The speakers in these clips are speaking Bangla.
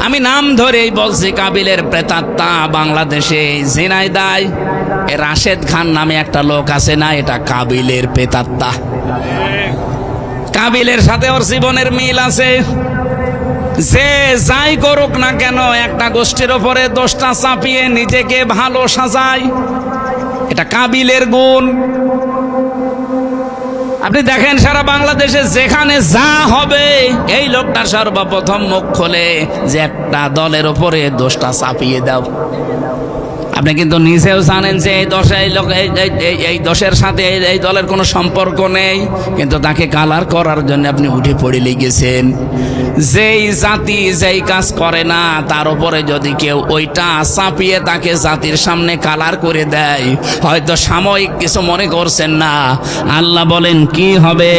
আমি নাম ধরেই বলছি, কাবিলের প্রেতাত্মা বাংলাদেশে ঝিনাইদহ রাশেদ খান নামে একটা লোক আছে না, এটা কাবিলের প্রেতাত্মা। কাবিলের সাথে ওর জীবনের মিল আছে। যে যাই করুক না কেন, একটা গোষ্ঠীর ওপরে দোষটা চাপিয়ে নিজেকে ভালো সাজায়, এটা কাবিলের গুণ। আপনি দেখেন সারা বাংলাদেশে যেখানে যা হবে, এই লোকটা সর্বপ্রথম মুখ খোলে যে একটা দলের ওপরে দোষটা চাপিয়ে দাও। আপনি কিন্তু নিজেও জানেন যে এই দশে এই দশের সাথে এই দলের কোনো সম্পর্ক নেই, কিন্তু তাকে কালার করার জন্য আপনি উঠে পড়ে লেগেছেন। যেই জাতি যেই কাজ করে না, তার উপরে যদি কেউ ওইটা চাপিয়ে তাকে জাতির সামনে কালার করে দেয়, হয়তো সাময়িক কিছু মনে করছেন না, আল্লাহ বলেন কি হবে?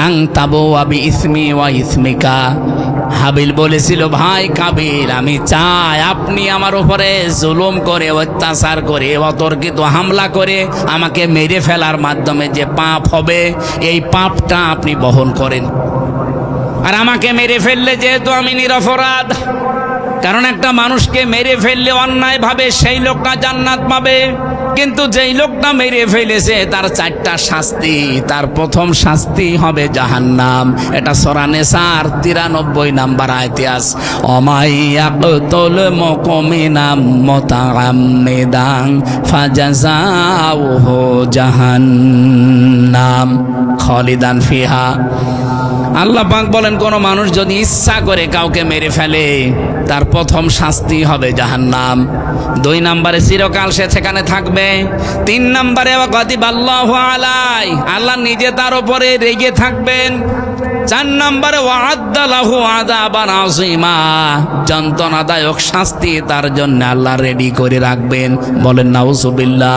আং তাবু আবি ইসমি ওয়া ইসমিকা। হাবিল বলেছিল, ভাই কাবিল, আমি চাই আপনি আমার উপরে জুলুম করে, অত্যাচার করে, অতর্কিত হামলা করে আমাকে মেরে ফেলার মাধ্যমে যে পাপ হবে, এই পাপটা আপনি বহন করেন। আর আমাকে মেরে ফেললে যেহেতু আমি নিরপরাধ, কারণ একটা মানুষকে মেরে ফেললে অন্যায়ভাবে সেই লোকটা জান্নাত পাবে, কিন্তু যেই লোকটা মেরে ফেলেছে তার চারটা শাস্তি। তার প্রথম শাস্তি হবে জাহান্নাম। এটা সূরা নিসার 93 নাম্বার আয়াতে আছে, অমাইয়াকতুল মুমিনা মুতাআম্মিদান ফাজাযাউহু জাহান্নাম খালিদান ফিহা। আল্লাহ পাক বলেন, কোন মানুষ যদি ইচ্ছা করে কাউকে মেরে ফেলে, তার প্রথম শাস্তি হবে জাহান্নাম। 2 নম্বরে চিরকাল সে সেখানে থাকবে। 3 নম্বরে গাদিবাল্লাহু আলাই, আল্লাহ নিজে তার উপরে রেগে থাকবেন। 4 নম্বরে ওয়া'আদ্দা লাহু আযাবান আযীমা, যন্ত্রণাদায়ক শাস্তি তার জন্য আল্লাহ রেডি করে রাখবেন। বলেন নাউজুবিল্লাহ।